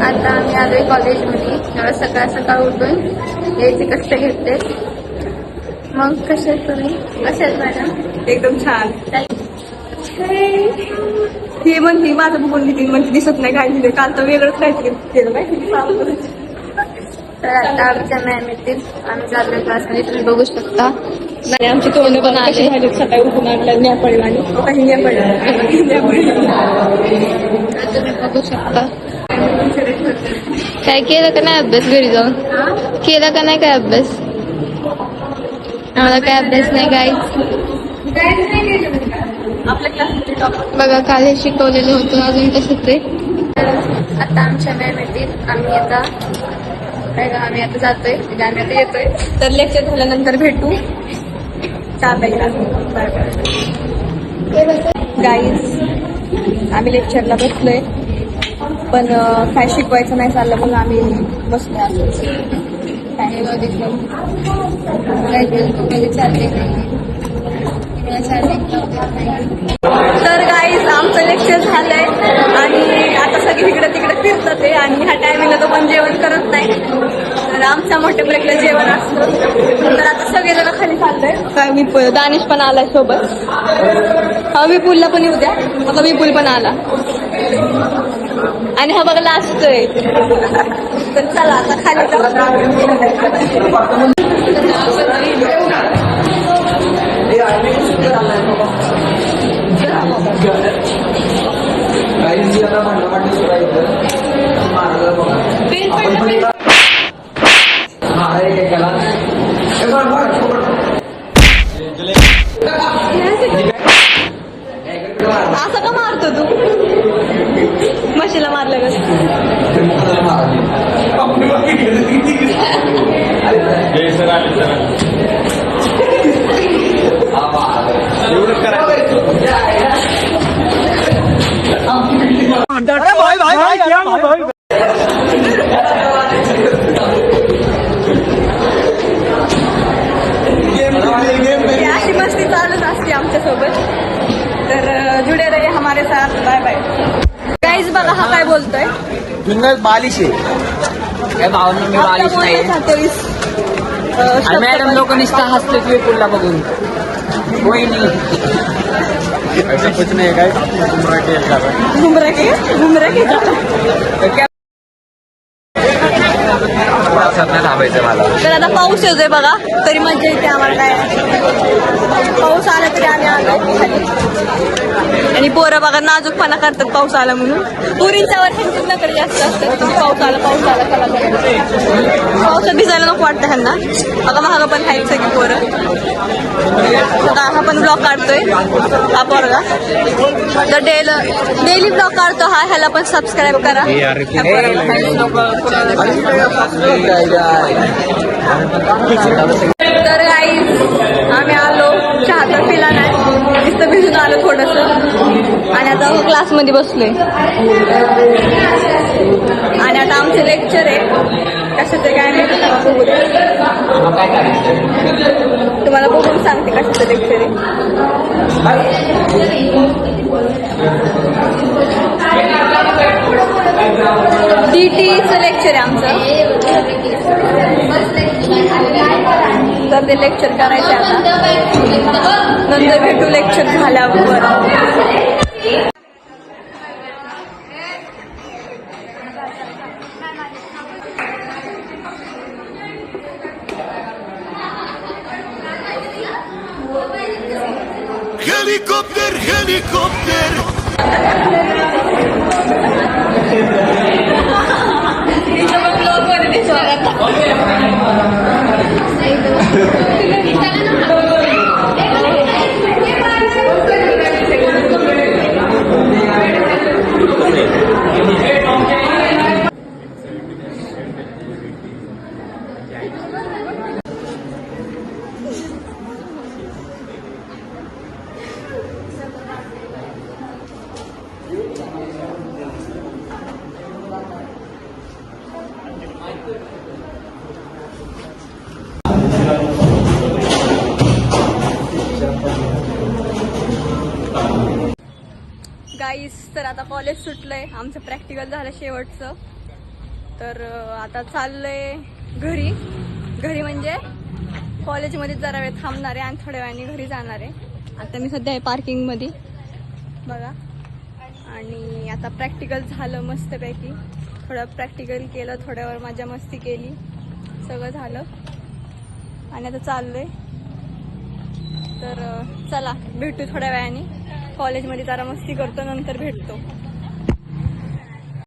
आता आम्ही आलोय कॉलेजमध्ये. एवढं सकाळ सकाळ उठून यायचे कष्ट घेतले. मग कसे आहेत तुम्ही? कसे आहेत मॅडम? एकदम छान. ही म्हणती माझं बघून लिहिली म्हणजे दिसत नाही काय लिहिलं. काल तर वेगळंच काहीतरी केलं माहिती. तर आता आमच्या मॅम येतील. आम्ही चाललोय क्लासमध्ये, तुम्ही बघू शकता. आमची तोंड पण आले सकाळी उठून आपल्याला न्या पडला आणि काही न्या पडला. तुम्ही बघू शकता. काय केलं का नाही अभ्यास घरी जाऊन? केला का नाही काय अभ्यास? आम्हाला काय अभ्यास नाही काहीच. आपल्या क्लासमध्ये बघा काल हे शिकवलेलं होतं, अजून तसंच आहे. आता आमच्या मॅम येतील. आम्ही आता जातोय, म्हणजे आम्ही आता येतोय. तर लेक्चर झाल्यानंतर भेटू. चहा प्यायला. गाईज आम्ही लेक्चरला बसलोय पण काय शिकवायचं नाही चाललं म्हणून आम्ही बसलोय असंच. काय बघितलं म्हणजे चालले तर गाईज आमचं लेक्चर झालंय आणि आता सगळी इकडे तिकडे फिरतात ते. आणि ह्या टायमिंगला तो पण जेवण करत नाही. तर आमच्या मोठ्या ब्रेकला जेवण असतं. तर आता सगळेजण खाली चाललोय. काय विपुल दानिश पण आलाय सोबत. हा विपुलला पण येऊ द्या. बघा विपुल पण आला आणि हा बघा लास्ट आहे. तर चला आता खाली जाऊ. असं का मारतो तू? म्हशीला मारलं का? अशी मस्ती चालूच असते आमच्यासोबत. तर जुडे रहे हमारे साथ. Bye bye. गाईज बघा हा काय बोलतोय. बालिश आहे काय भावना. मी बालिश नाही. मॅडम लोक निष्ठा हसते विपुलला बघून. कोई नाही ऐसा कुछ नहीं है गाइस. घुमरा के थांबायचं मला. तर आता पाऊस येतोय बघा. तरी मजा येते आम्हाला. काय पाऊस आला तरी आम्ही आलो खाली. आणि पोरं बघा नाजूकपणा करतात पाऊस आला म्हणून. पुरींच्यावर ह्यांचीच नकडे जास्त असतात. पाऊस आला चला. पावसात भिजायला नको वाटतं ह्यांना. बघा महाग पण आहेत सगळी पोरं. हा पण ब्लॉग काढतोय हा पोरगा. तर डेली ब्लॉग काढतो हा. ह्याला पण सबस्क्राईब करा. तर गाईज आम्ही आलो. चहा तर पिला नाही, नुसतं भिजून आलो थोडंसं. आणि आता क्लासमध्ये बसलोय. आणि आता आमचे लेक्चर आहे. कशाचं काय नाही तुम्हाला बघून सांगते कशाचं लेक्चर आहे. DTचं लेक्चर आहे आमचं. तर ते लेक्चर करायचं आता. नंतर भेटू लेक्चर झाल्यावर. Helicopter, helicopter. गाईस तर आता कॉलेज सुटलंय. आमचं प्रॅक्टिकल झालं शेवटचं. तर आता चाललोय घरी. घरी म्हणजे कॉलेजमध्ये जरा वेळ थांबणार आहे आणि थोड्या वेळाने घरी जाणार आहे. आता मी सध्या आहे पार्किंगमध्ये बघा. आणि आता प्रॅक्टिकल झालं मस्तपैकी. थोडं प्रॅक्टिकल केलं, थोड्यावर मजा मस्ती केली, सगळं झालं आणि आता चाललोय. तर चला भेटू थोड्या वेळाने. कॉलेजमध्ये जरा मस्ती करतो, नंतर भेटतो.